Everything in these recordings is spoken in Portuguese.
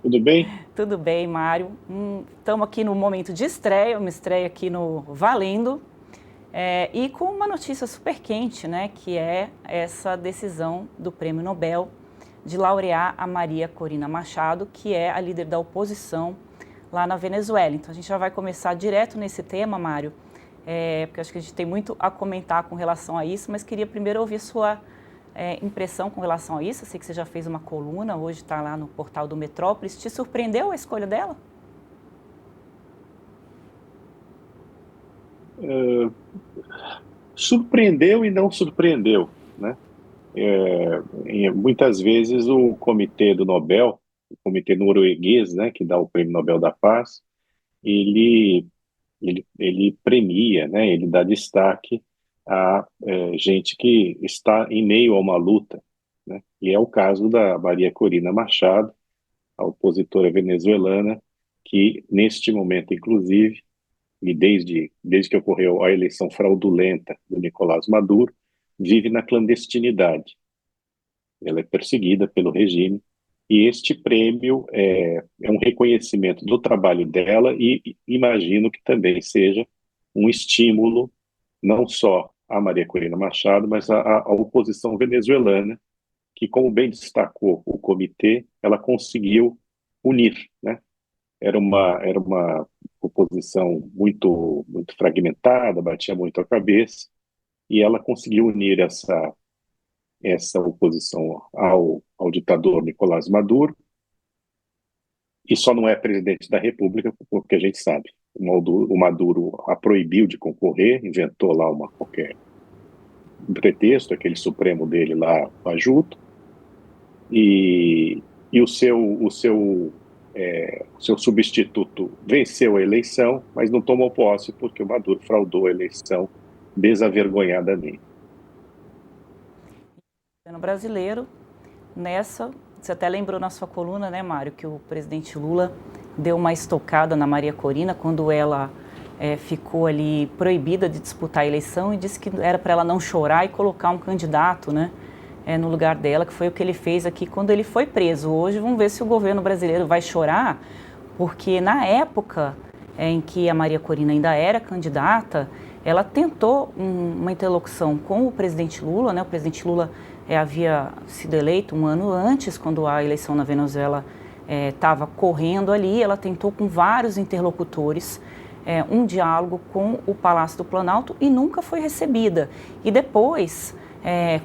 Tudo bem? Tudo bem, Mário? Estamos aqui no momento de estreia, uma estreia aqui no Valendo, e com uma notícia super quente, né, que é essa decisão do Prêmio Nobel de laurear a Maria Corina Machado, que é a líder da oposição lá na Venezuela. Então a gente já vai começar direto nesse tema, Mário, porque acho que a gente tem muito a comentar com relação a isso, mas queria primeiro ouvir sua impressão com relação a isso. Eu sei que você já fez uma coluna, hoje está lá no portal do Metrópolis. Te surpreendeu a escolha dela? Eh, Surpreendeu e não surpreendeu, né? Muitas vezes o comitê do Nobel, o comitê norueguês, né, que dá o Prêmio Nobel da Paz, ele, ele premia, né, ele dá destaque a gente que está em meio a uma luta, né? E é o caso da Maria Corina Machado, a opositora venezuelana, que neste momento, inclusive, e desde que ocorreu a eleição fraudulenta do Nicolás Maduro, vive na clandestinidade. Ela é perseguida pelo regime e este prêmio é um reconhecimento do trabalho dela e imagino que também seja um estímulo não só à Maria Corina Machado, mas à oposição venezuelana, que, como bem destacou o comitê, ela conseguiu unir, né? Era uma oposição muito fragmentada, batia muito a cabeça, e ela conseguiu unir essa oposição ao ditador Nicolás Maduro, e só não é presidente da República porque a gente sabe. O Maduro a proibiu de concorrer, inventou lá qualquer um pretexto, aquele supremo dele lá, fajuto, e o seu substituto venceu a eleição, mas não tomou posse porque o Maduro fraudou a eleição desavergonhadamente. No brasileiro, nessa, você até lembrou na sua coluna, né, Mário, que o presidente Lula deu uma estocada na Maria Corina quando ela ficou ali proibida de disputar a eleição e disse que era para ela não chorar e colocar um candidato, né, no lugar dela, que foi o que ele fez aqui quando ele foi preso. Hoje vamos ver se o governo brasileiro vai chorar, porque na época em que a Maria Corina ainda era candidata, ela tentou uma interlocução com o presidente Lula, né? O presidente Lula havia sido eleito um ano antes, quando a eleição na Venezuela estava correndo ali. Ela tentou com vários interlocutores um diálogo com o Palácio do Planalto e nunca foi recebida. E depois,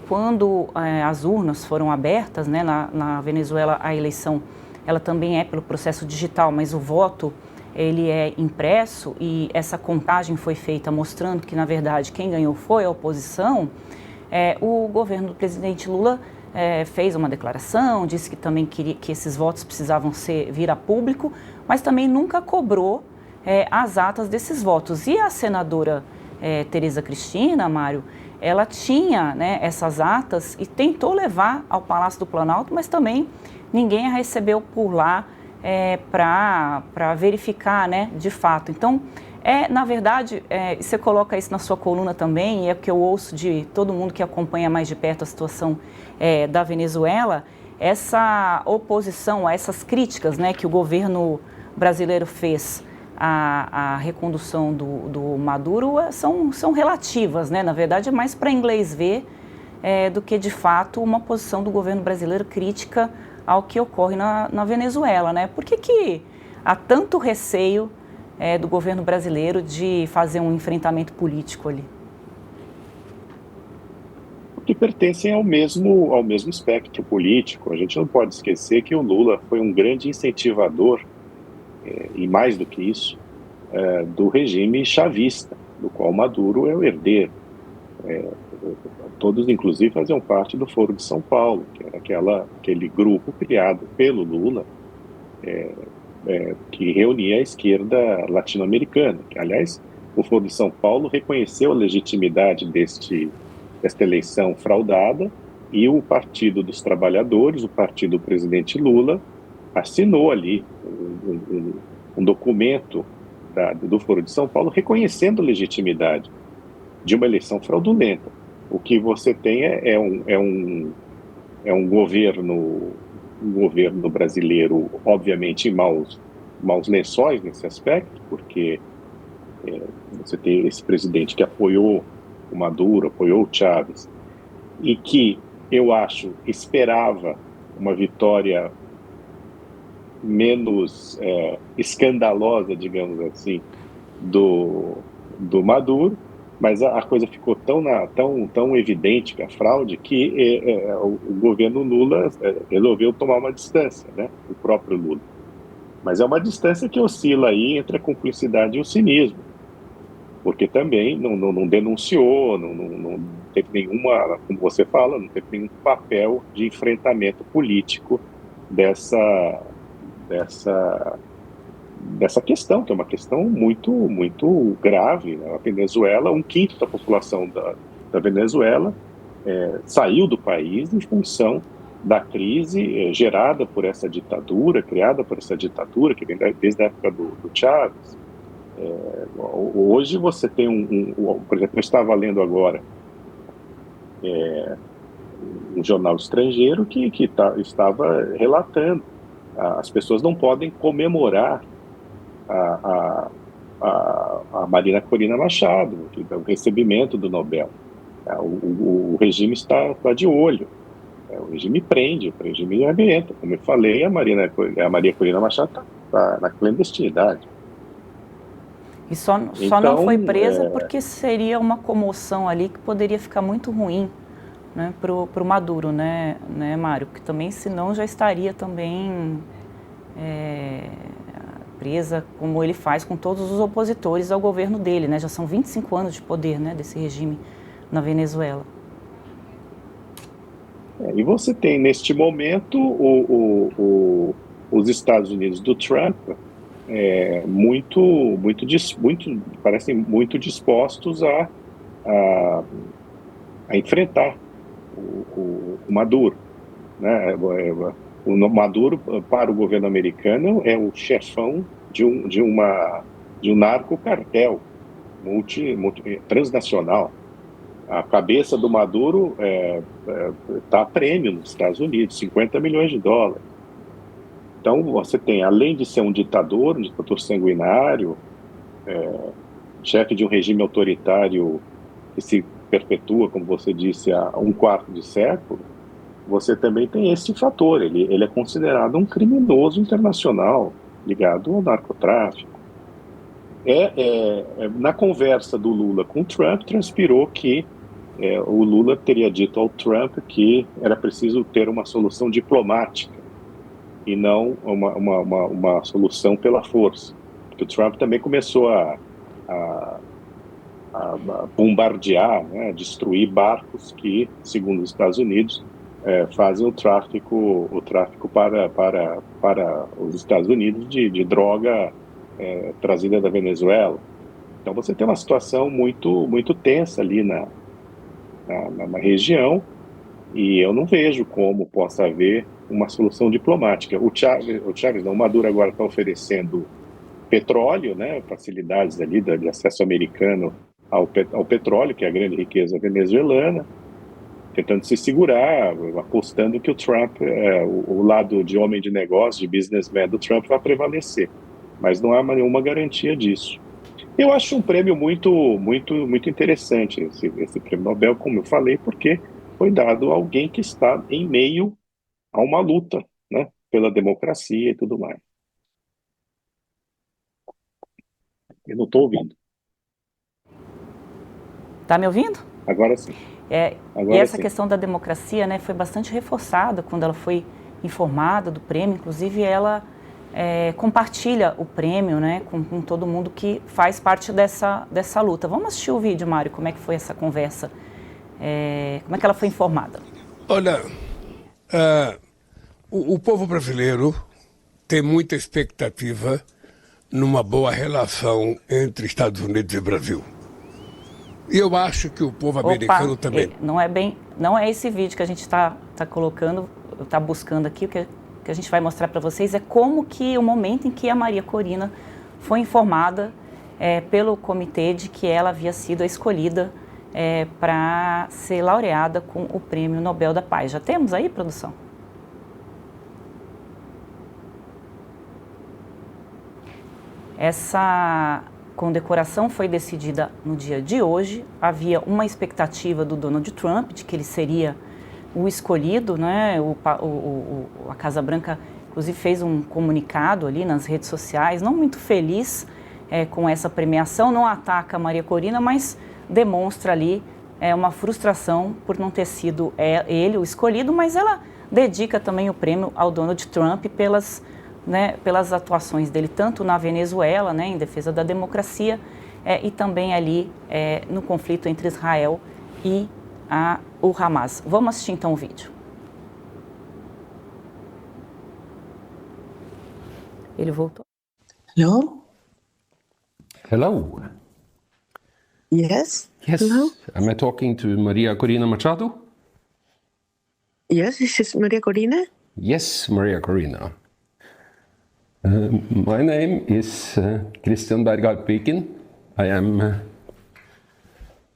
quando as urnas foram abertas, né, na Venezuela, a eleição ela também é pelo processo digital, mas o voto ele é impresso e essa contagem foi feita mostrando que, na verdade, quem ganhou foi a oposição. O governo do presidente Lula fez uma declaração, disse que também queria que esses votos precisavam vir a público, mas também nunca cobrou as atas desses votos. E a senadora Tereza Cristina, Mário, ela tinha, né, essas atas e tentou levar ao Palácio do Planalto, mas também ninguém a recebeu por lá para verificar, né, de fato. Então, na verdade, você coloca isso na sua coluna também, e é o que eu ouço de todo mundo que acompanha mais de perto a situação da Venezuela, essa oposição a essas críticas, né, que o governo brasileiro fez à recondução do Maduro são relativas, né? Na verdade, é mais para inglês ver do que, de fato, uma posição do governo brasileiro crítica ao que ocorre na Venezuela, né? Por que há tanto receio do governo brasileiro de fazer um enfrentamento político ali? Porque pertencem ao mesmo espectro político. A gente não pode esquecer que o Lula foi um grande incentivador, e mais do que isso, do regime chavista, do qual Maduro é o herdeiro. Todos, inclusive, faziam parte do Foro de São Paulo, que era aquele grupo criado pelo Lula, que reunia a esquerda latino-americana. Aliás, o Foro de São Paulo reconheceu a legitimidade desta eleição fraudada, e o Partido dos Trabalhadores, o partido do presidente Lula, assinou ali um documento do Foro de São Paulo reconhecendo a legitimidade de uma eleição fraudulenta. O que você tem é um governo um governo brasileiro, obviamente, em maus lençóis nesse aspecto, porque você tem esse presidente que apoiou o Maduro, apoiou o Chávez, e que eu acho esperava uma vitória menos escandalosa, digamos assim, do Maduro, mas a coisa ficou tão evidente que a fraude que o governo Lula resolveu tomar uma distância, né? O próprio Lula. Mas é uma distância que oscila aí entre a cumplicidade e o cinismo, porque também não denunciou, não teve nenhuma, como você fala, não teve nenhum papel de enfrentamento político dessa, dessa dessa questão, que é uma questão muito grave. Né? A Venezuela, um quinto da população da Venezuela saiu do país em função da crise gerada por essa ditadura, criada por essa ditadura, que vem desde a época do Chávez. Hoje você tem por exemplo, eu estava lendo agora um jornal estrangeiro estava relatando as pessoas não podem comemorar a, a Marina Corina Machado, o recebimento do Nobel. O regime está de olho, o regime prende, o regime ambienta. Como eu falei, a Maria Corina Machado está na clandestinidade. E só Então, não foi presa porque seria uma comoção ali que poderia ficar muito ruim, né, pro Maduro, né, Mário? Porque também, senão, já estaria também presa, como ele faz com todos os opositores ao governo dele, né? Já são 25 anos de poder, né, desse regime na Venezuela. E você tem, neste momento, os Estados Unidos do Trump parecem muito dispostos a enfrentar o Maduro. Né? O Maduro, para o governo americano, é o chefão de um narcocartel transnacional. A cabeça do Maduro está a prêmio nos Estados Unidos, 50 milhões de dólares. Então, você tem, além de ser um ditador sanguinário, chefe de um regime autoritário que se perpetua, como você disse, há um quarto de século, você também tem esse fator. Ele é considerado um criminoso internacional ligado ao narcotráfico. Na conversa do Lula com o Trump, transpirou que o Lula teria dito ao Trump que era preciso ter uma solução diplomática e não uma solução pela força. Porque o Trump também começou a bombardear, né, destruir barcos que, segundo os Estados Unidos, fazem o tráfico para os Estados Unidos de droga trazida da Venezuela. Então você tem uma situação muito tensa ali na região, e eu não vejo como possa haver uma solução diplomática. O Maduro agora está oferecendo petróleo, né, facilidades ali de acesso americano ao petróleo, que é a grande riqueza venezuelana, tentando se segurar, apostando que o Trump, o lado de homem de negócio, de businessman do Trump vai prevalecer. Mas não há nenhuma garantia disso. Eu acho um prêmio muito interessante, esse prêmio Nobel, como eu falei, porque foi dado a alguém que está em meio a uma luta, né, pela democracia e tudo mais. Eu não estou ouvindo. Tá me ouvindo? Agora sim. E essa questão da democracia, né, foi bastante reforçada quando ela foi informada do prêmio. Inclusive, ela compartilha o prêmio, né, com todo mundo que faz parte dessa luta. Vamos assistir o vídeo, Mário, como é que foi essa conversa, como é que ela foi informada. Olha, o povo brasileiro tem muita expectativa numa boa relação entre Estados Unidos e Brasil. E eu acho que o povo americano também. Não é esse vídeo que a gente está colocando, está buscando aqui, o que a gente vai mostrar para vocês é como que o momento em que a Maria Corina foi informada pelo comitê de que ela havia sido a escolhida para ser laureada com o Prêmio Nobel da Paz. Já temos aí, produção? Essa condecoração foi decidida no dia de hoje. Havia uma expectativa do Donald Trump de que ele seria o escolhido, né? A Casa Branca, inclusive, fez um comunicado ali nas redes sociais, não muito feliz com essa premiação, não ataca a Maria Corina, mas demonstra ali uma frustração por não ter sido ele o escolhido, mas ela dedica também o prêmio ao Donald Trump pelas atuações dele, tanto na Venezuela, né, em defesa da democracia, e também ali no conflito entre Israel e o Hamas. Vamos assistir então o vídeo. Ele voltou. Hello? Hello. Yes? Yes. Hello? Am I talking to Maria Corina Machado? Yes, this is Maria Corina. Yes, Maria Corina. My name is Christian Berghardt Piken. I am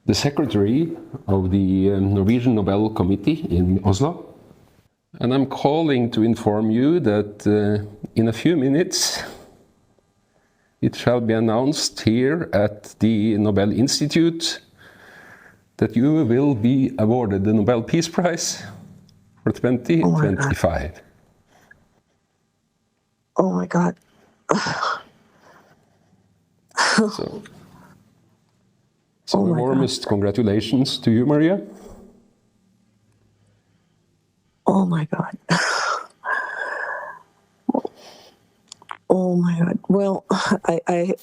the secretary of the Norwegian Nobel Committee in Oslo. And I'm calling to inform you that in a few minutes it shall be announced here at the Nobel Institute that you will be awarded the Nobel Peace Prize for 2025. Oh my God. So the warmest congratulations to you, Maria. Oh my God. Oh my God. Well, I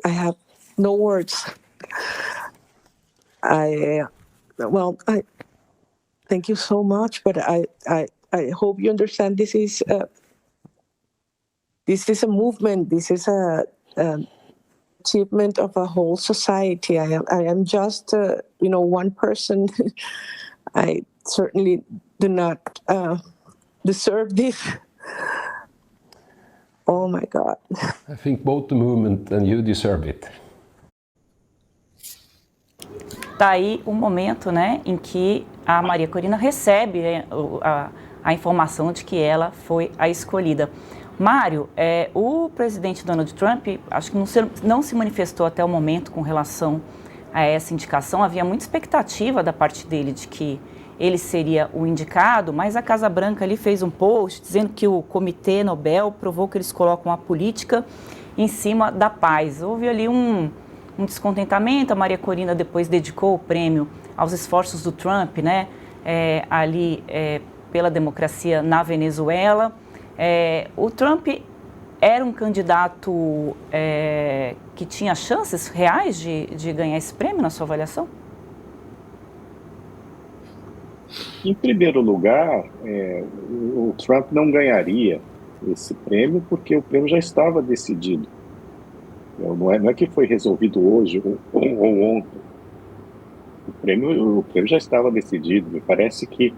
have no words. I thank you so much, but I hope you understand this is a movement. This is a achievement of a whole society. I am just one person. I certainly do not deserve this. Oh my God. I think both the movement and you deserve it. Tá aí o momento, né, em que a Maria Corina recebe a informação de que ela foi a escolhida. Mário, o presidente Donald Trump, acho que não se manifestou até o momento com relação a essa indicação. Havia muita expectativa da parte dele de que ele seria o indicado, mas a Casa Branca ali fez um post dizendo que o Comitê Nobel provou que eles colocam a política em cima da paz. Houve ali um descontentamento. A Maria Corina depois dedicou o prêmio aos esforços do Trump, né, pela democracia na Venezuela. O Trump era um candidato que tinha chances reais de ganhar esse prêmio, na sua avaliação? Em primeiro lugar, o Trump não ganharia esse prêmio porque o prêmio já estava decidido. Não é que foi resolvido hoje ou ontem. O prêmio já estava decidido. Me parece que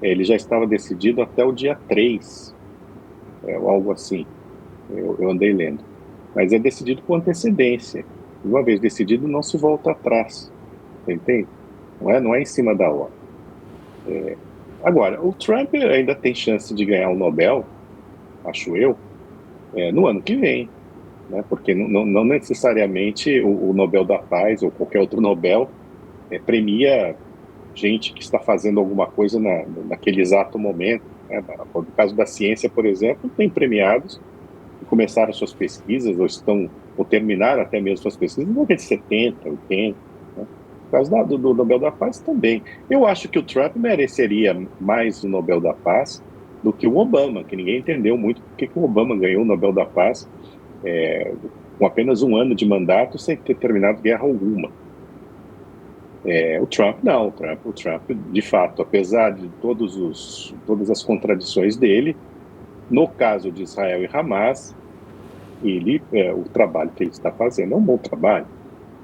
ele já estava decidido até o dia 3, ou algo assim. Eu andei lendo. Mas é decidido com antecedência. Uma vez decidido, não se volta atrás. Você entende? Não é em cima da hora. Agora, o Trump ainda tem chance de ganhar o Nobel, acho eu, no ano que vem. Né? Porque não necessariamente o Nobel da Paz ou qualquer outro Nobel premia gente que está fazendo alguma coisa naquele exato momento. Né? No caso da ciência, por exemplo, tem premiados que começaram suas pesquisas ou terminaram até mesmo suas pesquisas em 70, 80. Né? No caso do Nobel da Paz também. Eu acho que o Trump mereceria mais o Nobel da Paz do que o Obama, que ninguém entendeu muito porque que o Obama ganhou o Nobel da Paz com apenas um ano de mandato sem ter terminado guerra alguma. O Trump não, o Trump de fato, apesar de todas as contradições dele, no caso de Israel e Hamas, o trabalho que ele está fazendo é um bom trabalho.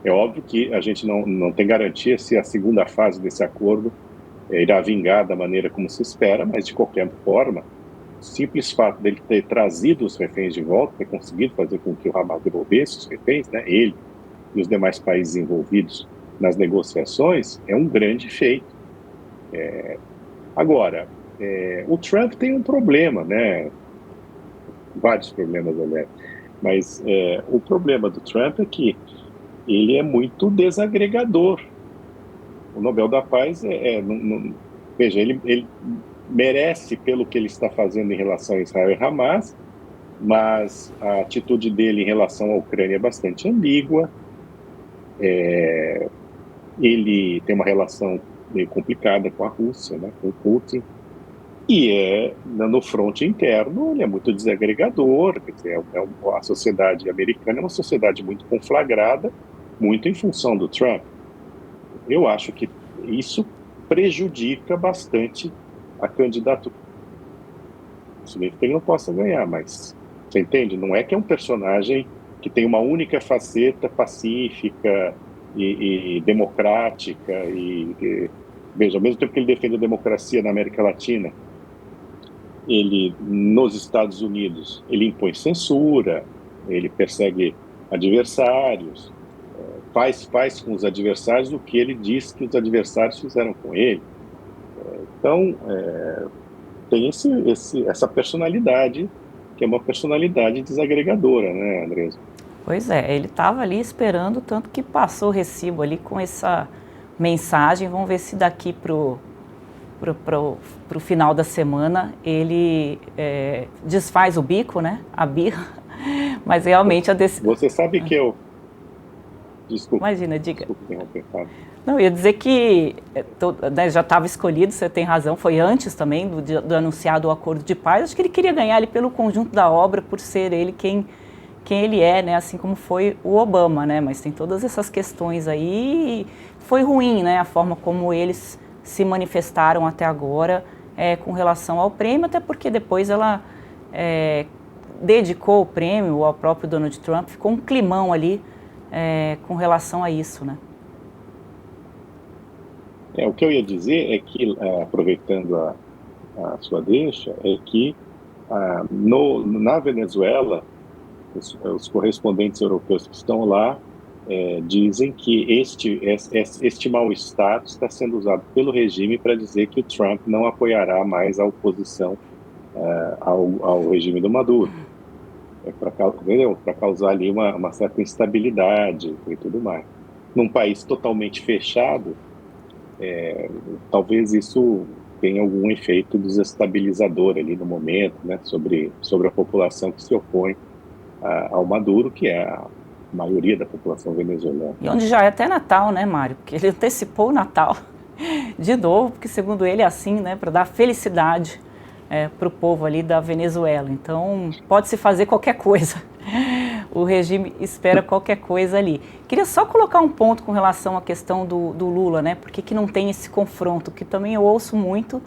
É óbvio que a gente não tem garantia se a segunda fase desse acordo irá vingar da maneira como se espera, mas de qualquer forma, o simples fato dele ter trazido os reféns de volta, ter conseguido fazer com que o Hamas devolvesse os reféns, né, ele e os demais países envolvidos nas negociações, é um grande feito. Agora, o Trump tem um problema, né? Vários problemas, aliás. Mas o problema do Trump é que ele é muito desagregador. O Nobel da Paz veja, ele merece pelo que ele está fazendo em relação a Israel e Hamas, mas a atitude dele em relação à Ucrânia é bastante ambígua. Ele tem uma relação meio complicada com a Rússia, né, com o Putin, e no fronte interno ele é muito desagregador. Quer dizer, a sociedade americana é uma sociedade muito conflagrada, muito em função do Trump. Eu acho que isso prejudica bastante a candidatura. Não significa que ele não possa ganhar, mas você entende? Não é que é um personagem que tem uma única faceta pacífica e democrática. Veja, ao mesmo tempo que ele defende a democracia na América Latina, ele, nos Estados Unidos, ele impõe censura, ele persegue adversários, faz com os adversários o que ele diz que os adversários fizeram com ele. Então, tem essa personalidade, que é uma personalidade desagregadora, né, Andresa? Pois é, ele estava ali esperando, tanto que passou o recibo ali com essa mensagem. Vamos ver se daqui pro final da semana ele desfaz o bico, né, a birra, mas realmente a decisão... Você sabe que eu... Desculpa. Imagina, diga. Desculpa interromper, Fábio. Não, eu ia dizer que né, já estava escolhido, você tem razão, foi antes também do anunciado o acordo de paz. Acho que ele queria ganhar ali pelo conjunto da obra, por ser ele quem ele é, né, assim como foi o Obama, né, mas tem todas essas questões aí. E foi ruim, né, a forma como eles se manifestaram até agora com relação ao prêmio, até porque depois ela dedicou o prêmio ao próprio Donald Trump, ficou um climão ali com relação a isso, né? O que eu ia dizer é que, aproveitando a sua deixa, é que na Venezuela, os correspondentes europeus que estão lá dizem que este mal-estar está sendo usado pelo regime para dizer que o Trump não apoiará mais a oposição ao regime do Maduro. Para causar ali uma certa instabilidade e tudo mais. Num país totalmente fechado, talvez isso tenha algum efeito desestabilizador ali no momento, né, sobre a população que se opõe ao Maduro, que é a maioria da população venezuelana. E onde já é até Natal, né, Mário? Porque ele antecipou o Natal de novo, porque segundo ele é assim, né, para dar felicidade para o povo ali da Venezuela. Então, pode-se fazer qualquer coisa. O regime espera qualquer coisa ali. Queria só colocar um ponto com relação à questão do Lula, né? Por que não tem esse confronto? Que também eu ouço muito,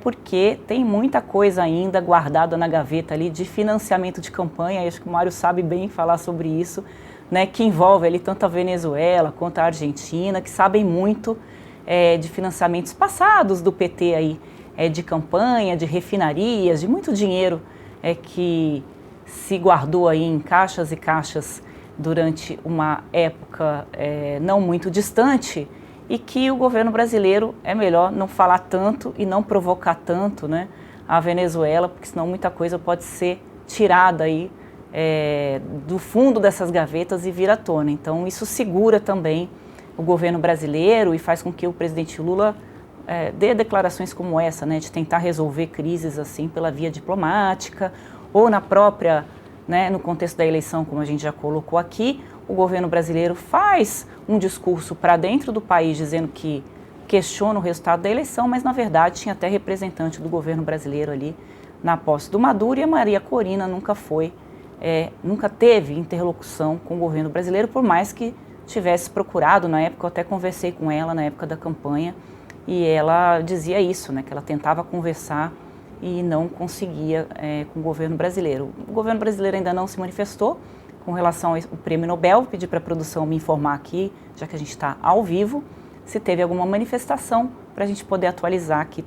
porque tem muita coisa ainda guardada na gaveta ali de financiamento de campanha. E acho que o Mário sabe bem falar sobre isso, né? Que envolve ali tanto a Venezuela quanto a Argentina, que sabem muito de financiamentos passados do PT aí, de campanha, de refinarias, de muito dinheiro que se guardou aí em caixas e caixas durante uma época não muito distante, e que o governo brasileiro é melhor não falar tanto e não provocar tanto, né, a Venezuela, porque senão muita coisa pode ser tirada aí do fundo dessas gavetas e vir à tona. Então isso segura também o governo brasileiro e faz com que o presidente Lula dê declarações como essa, né, de tentar resolver crises assim pela via diplomática, ou na própria, né, no contexto da eleição, como a gente já colocou aqui, o governo brasileiro faz um discurso para dentro do país dizendo que questiona o resultado da eleição, mas na verdade tinha até representante do governo brasileiro ali na posse do Maduro, e a Maria Corina nunca teve interlocução com o governo brasileiro, por mais que tivesse procurado. Na época eu até conversei com ela na época da campanha, e ela dizia isso, né, que ela tentava conversar e não conseguia com o governo brasileiro. O governo brasileiro ainda não se manifestou com relação ao Prêmio Nobel. Pedi para a produção me informar aqui, já que a gente está ao vivo, se teve alguma manifestação para a gente poder atualizar aqui